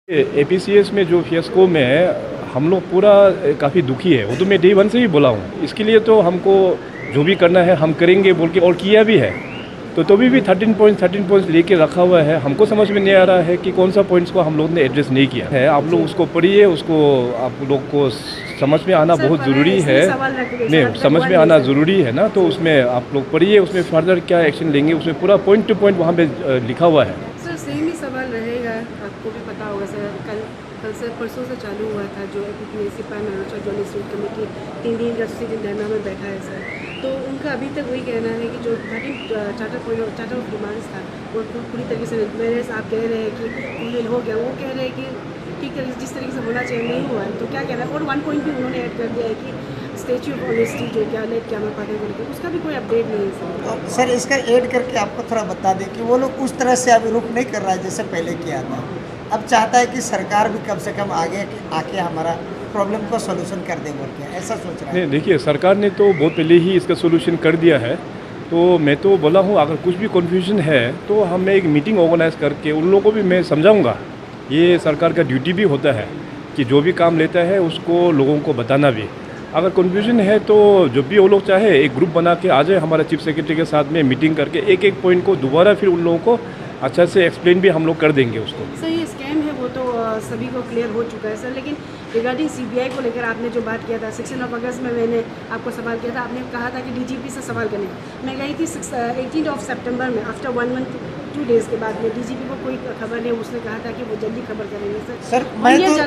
एपीसीएस में जो फियास्को में है हम लोग पूरा काफ़ी दुखी है। वो तो मैं डे वन से ही बोला हूँ। इसके लिए तो हमको जो भी करना है हम करेंगे बोल के और किया भी है। तो भी 13 पॉइंट्स लेके रखा हुआ है। हमको समझ में नहीं आ रहा है कि कौन सा पॉइंट्स को हम लोग ने एड्रेस नहीं किया है। आप लोग उसको पढ़िए, उसको आप लोग को समझ में आना बहुत ज़रूरी है। नहीं, समझ में आना ज़रूरी है ना। तो उसमें आप लोग पढ़िए, उसमें फर्दर क्या एक्शन लेंगे उसमें पूरा पॉइंट टू पॉइंट वहाँ पे लिखा हुआ है। सर सेम ही सवाल रहेगा, आपको भी पता होगा सर। कल से परसों से चालू हुआ था जो म्यूनिसिपल मैनेजर जो स्टेट कमेटी 3 दिन रेसिडेंट धरना में बैठा है सर। तो उनका अभी तक वही कहना है कि जो 13 चार्टर ऑफ डिमांड्स था वो पूरी तरीके से मेरे आप कह रहे हैं कि फुलफिल हो गया। वो कह रहे हैं कि ठीक है जिस तरीके से होना चाहिए नहीं हुआ है। तो क्या कहना है। और 1 पॉइंट भी उन्होंने ऐड कर दिया है कि स्टैच्यू ऑफ ऑनेस्टी जो क्या लेट क्या मैं पाते बोलते उसका भी कोई अपडेट नहीं है सर। तो सर इसका ऐड करके आपको थोड़ा बता दें कि वो लोग उस तरह से अभी रुख नहीं कर रहा है जैसे पहले किया था। अब चाहता है कि सरकार भी कम से कम आगे आके हमारा प्रॉब्लम का सॉल्यूशन कर दे बोल के ऐसा सोच रहा है। नहीं, देखिए सरकार ने तो बहुत पहले ही इसका सोल्यूशन कर दिया है। तो मैं तो बोला हूँ अगर कुछ भी कन्फ्यूजन है तो हमें एक मीटिंग ऑर्गेनाइज करके उन लोगों को भी मैं समझाऊँगा। ये सरकार का ड्यूटी भी होता है कि जो भी काम लेता है उसको लोगों को बताना भी। अगर कन्फ्यूजन है तो जब भी वो लोग चाहे एक ग्रुप बना के आ जाए हमारे चीफ सेक्रेटरी के साथ में मीटिंग करके एक पॉइंट को दोबारा फिर उन लोगों को अच्छा से एक्सप्लेन भी हम लोग कर देंगे उसको। सर ये स्कैम है वो तो सभी को क्लियर हो चुका है सर। लेकिन रिगार्डिंग सीबीआई को लेकर आपने जो बात किया था 16 अगस्त में मैंने आपको सवाल किया था। आपने कहा था कि डीजीपी से सवाल करें। मैं गई थी 18 सितंबर में आफ्टर 1 मंथ 2 डेज़ के बाद में डीजीपी को कोई खबर नहीं। उसने कहा था कि वो जल्दी खबर करेंगे सर।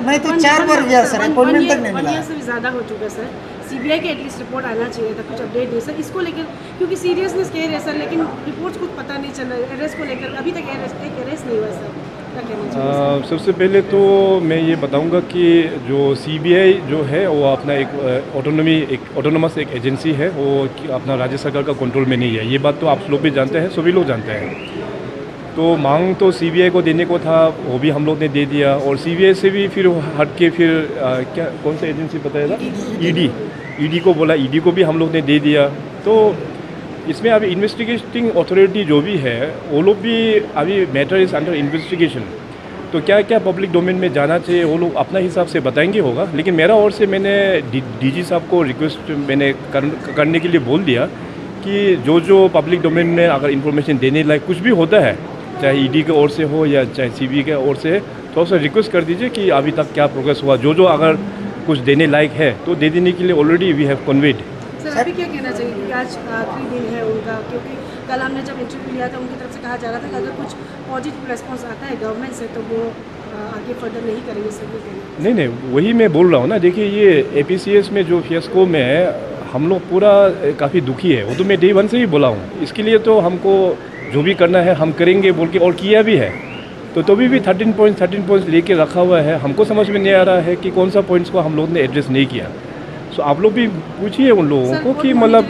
मैं तो 4 बार गया सर, अपॉइंटमेंट तक नहीं मिला। 1 ईयर से भी ज़्यादा हो चुका है सर। सीबीआई के एटलीस्ट रिपोर्ट आना चाहिए था, कुछ अपडेट नहीं सर इसको लेकर। क्योंकि सीरियसनेस कह रहे हैं सर लेकिन रिपोर्ट्स कुछ पता नहीं चल रहा है। अरेस्ट को लेकर अभी तक एक अरेस्ट नहीं हुआ सर। क्या कहना चाहिए? सबसे पहले तो मैं ये बताऊंगा कि जो सीबीआई जो है वो अपना एक ऑटोनोमस एक एजेंसी है। वो अपना राज्य सरकार का कंट्रोल में नहीं है। ये बात तो आप लोग भी जानते हैं, सभी लोग जानते हैं। तो मांग तो सीबीआई को देने को था, वो भी हम लोग ने दे दिया। और सीबीआई से भी फिर हट के फिर क्या कौन सा एजेंसी बताया था? ईडी को बोला, ईडी को भी हम लोग ने दे दिया। तो इसमें अभी इन्वेस्टिगेटिंग अथॉरिटी जो भी है वो लोग भी अभी मैटर इज़ अंडर इन्वेस्टिगेशन। तो क्या क्या पब्लिक डोमेन में जाना चाहिए वो लोग अपना हिसाब से बताएंगे होगा। लेकिन मेरा ओर से मैंने डीजी साहब को रिक्वेस्ट मैंने करने के लिए बोल दिया कि जो पब्लिक डोमेन में अगर इंफॉर्मेशन देने लायक कुछ भी होता है, चाहे ईडी के ओर से हो या चाहे सीबीआई के ओर से, थोड़ा सा रिक्वेस्ट कर दीजिए कि अभी तक क्या प्रोग्रेस हुआ। जो अगर कुछ देने लायक है तो दे देने के लिए already we have conveyed. Sir अभी क्या कहना चाहिए क्योंकि आज आखिरी दिन है उनका। क्योंकि कल हमने जब इंटरव्यू लिया था उनकी तरफ से कहा जा रहा था कि अगर कुछ पॉजिटिव रेस्पॉन्स आता है गवर्नमेंट से तो वो आगे फर्दर नहीं करेंगे सर। नहीं, वही मैं बोल रहा हूँ ना। देखिए ये एपीसीएस में जो फियास्को में है हम लोग पूरा काफ़ी दुखी है। वो तो मैं डे वन से ही बोला हूँ। इसके लिए तो हमको जो भी करना है हम करेंगे बोल के और किया भी है। तो भी 13 पॉइंट्स लेके रखा हुआ है। हमको समझ में नहीं आ रहा है कि कौन सा पॉइंट्स को हम लोग ने एड्रेस नहीं किया। सो आप लोग भी पूछिए उन लोगों को कि मतलब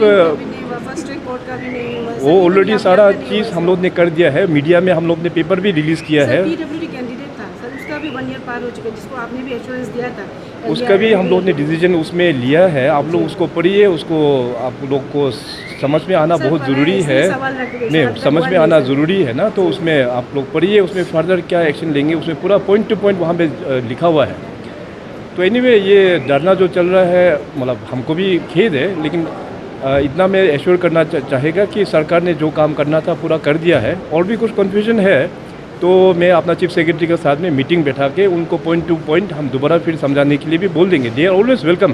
वो ऑलरेडी सारा चीज़ हम लोग ने कर दिया है। मीडिया में हम लोग ने पेपर भी रिलीज़ किया है। कैंडिडेट था सर, उसका भी 1 ईयर पार हो चुका है जिसको आपने भी एश्योरेंस दिया था। उसका भी हम लोग ने डिसीजन उसमें लिया है। आप लोग उसको पढ़िए, उसको आप लोग को समझ में आना बहुत ज़रूरी है। नहीं, समझ में आना ज़रूरी है ना। तो उसमें आप लोग पढ़िए, उसमें फर्दर क्या एक्शन लेंगे उसमें पूरा पॉइंट टू पॉइंट वहाँ पे लिखा हुआ है। तो एनीवे ये धरना जो चल रहा है मतलब हमको भी खेद है। लेकिन इतना मैं एश्योर करना चाहेगा कि सरकार ने जो काम करना था पूरा कर दिया है। और भी कुछ कन्फ्यूजन है तो मैं अपना चीफ सेक्रेटरी के साथ में मीटिंग बैठा के उनको पॉइंट टू पॉइंट हम दोबारा फिर समझाने के लिए भी बोल देंगे। They are always welcome.